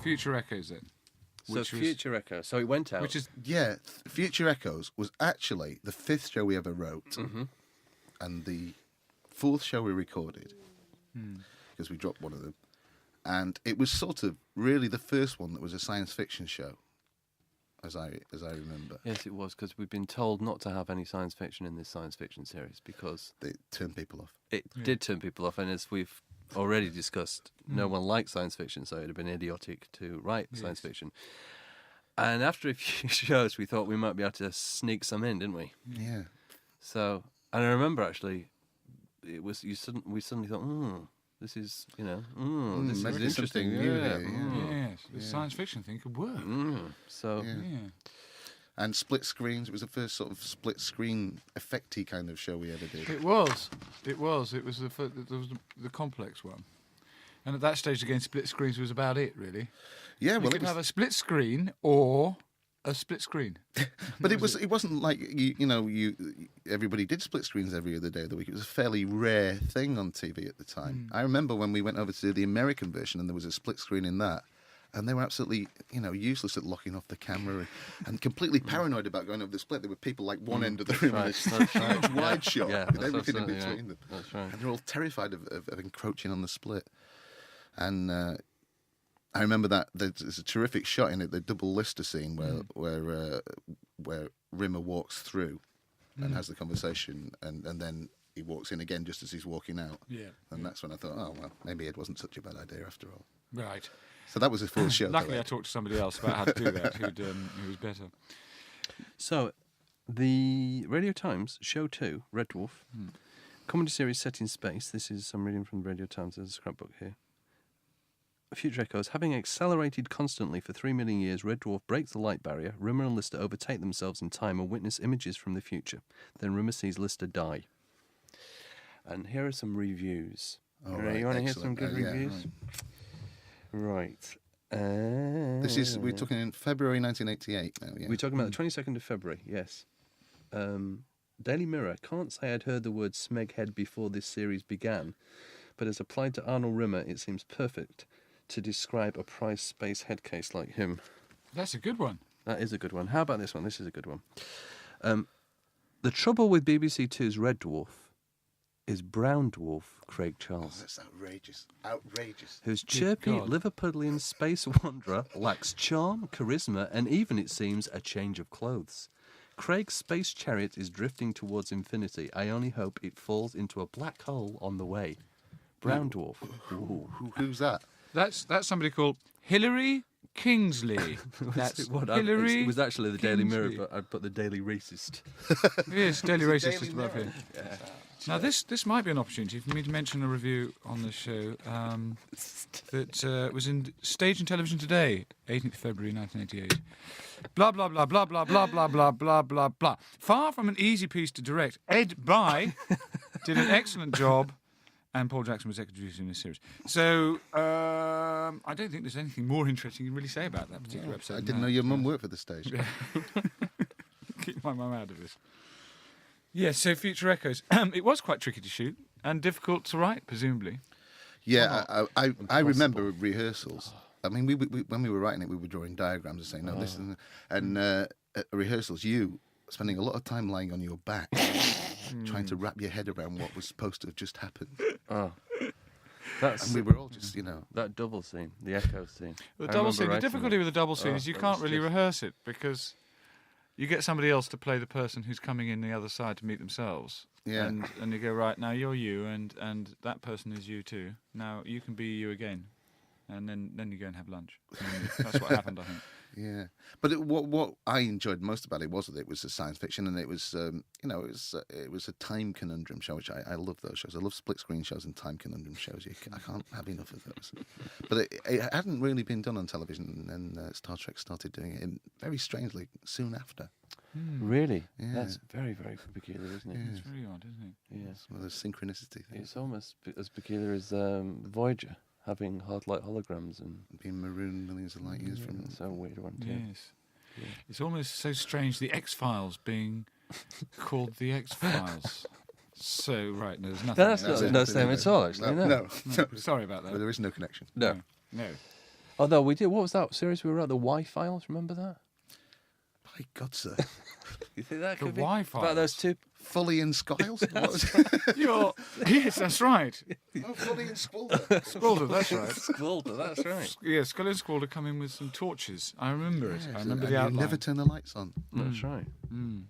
Future Echoes then. So Future Echo. So it went out. Which is Future Echoes was actually the 5th show we ever wrote, and the 4th show we recorded because we dropped one of them, and it was sort of really the first one that was a science fiction show, as I remember. Yes, it was, because we've been told not to have any science fiction in this science fiction series because They turned people off. it did turn people off, and as we've already discussed, no one likes science fiction, so it'd have been idiotic to write science fiction. And after a few shows, we thought we might be able to sneak some in, didn't we? Yeah. So, and I remember actually, we suddenly thought, this is, this maybe is something interesting. new here, yes, the science fiction thing could work. So, And split screens. It was the first sort of split screen effecty kind of show we ever did. It was. It was the complex one. And at that stage, again, split screens was about it, really. Yeah, You well, could have a split screen or a split screen. but it wasn't like everybody did split screens every other day of the week. It was a fairly rare thing on TV at the time. I remember when we went over to do the American version, and there was a split screen in that. And they were absolutely, useless at locking off the camera and completely paranoid about going over the split. There were people like one end of the room with a huge wide shot with everything in between them. That's right. And they're all terrified of encroaching on the split. And I remember that there's a terrific shot in it, the double Lister scene where Rimmer walks through and has the conversation, and then he walks in again just as he's walking out. Yeah. And that's when I thought, oh, well, maybe it wasn't such a bad idea after all. Right. So that was his full show. Luckily, I talked to somebody else about how to do that who was better. So, the Radio Times, Show 2, Red Dwarf, comedy series set in space. This is, I'm reading from the Radio Times, there's a scrapbook here. Future Echoes. Having accelerated constantly for 3 million years, Red Dwarf breaks the light barrier. Rimmer and Lister overtake themselves in time and witness images from the future. Then Rimmer sees Lister die. And here are some reviews. Right, you want to hear some excellent. good reviews? Right. We're talking in February 1988 now, yeah? We're talking about the 22nd of February, yes. Daily Mirror. Can't say I'd heard the word smeghead before this series began, but as applied to Arnold Rimmer, it seems perfect to describe a prize space head case like him. That's a good one. That is a good one. How about this one? This is a good one. The trouble with BBC Two's Red Dwarf is Brown Dwarf Craig Charles. Oh, that's outrageous. Outrageous. Whose chirpy Liverpudlian space wanderer lacks charm, charisma, and even, it seems, a change of clothes. Craig's space chariot is drifting towards infinity. I only hope it falls into a black hole on the way. Brown Dwarf. Ooh. Who's that? That's somebody called Hilary Kingsley. That's Hilary. It was actually the Daily Mirror, Kingsley. but I put the Daily Racist. Yes, Daily It's the Racist just Daily above Mirror. here. Now, this might be an opportunity for me to mention a review on the show that was in Stage and Television Today, 18th February 1988. Blah, blah, blah, blah, blah, blah, blah, blah, blah, blah, blah. Far from an easy piece to direct, Ed Bye did an excellent job, and Paul Jackson was executive producer in this series. So, I don't think there's anything more interesting you can really say about that particular episode. I didn't know your mum worked for the station. Keep my mum out of this. Yes, so Future Echoes. It was quite tricky to shoot and difficult to write, presumably. Yeah, I remember rehearsals. I mean, we when we were writing it, we were drawing diagrams and saying, no, this isn't... And at rehearsals, you spending a lot of time lying on your back, trying to wrap your head around what was supposed to have just happened. Oh. And we were all just, That double scene, the echo scene. The double scene. The difficulty with the double scene is you can't really rehearse it because you get somebody else to play the person who's coming in the other side to meet themselves. Yeah. And you go, right, now you're you, and that person is you too. Now you can be you again. And then you go and have lunch. And that's what happened, I think. Yeah, but what I enjoyed most about it was a science fiction, and it was it was a time conundrum show, which I love those shows. I love split screen shows and time conundrum shows. I can't have enough of those. But it hadn't really been done on television, and Star Trek started doing it very strangely soon after. Really? Yeah. That's very, very peculiar, isn't it? Yeah. It's very odd, isn't it? Yeah. It's one of those synchronicity things. It's almost as peculiar as Voyager having hard-light holograms and Being marooned millions of light years from... so weird one too. Yes. Yeah. It's almost so strange, the X-Files being called the X-Files. So, right, there's nothing. That's not the same at all, actually. No. No. Sorry about that. But there is no connection. No. Although we did, what was that series we were at? The Y-Files, remember that? My God, sir. You think that The could be? Y-Files? About those two. Fully in Skiles? Yes, that's right. Oh, Fully in Squalder. Squalder, that's right. Squalder, that's right. Yeah, Scully and Squalder come in with some torches. I remember it. I remember And the you outline. never turn the lights on. That's right. Mm.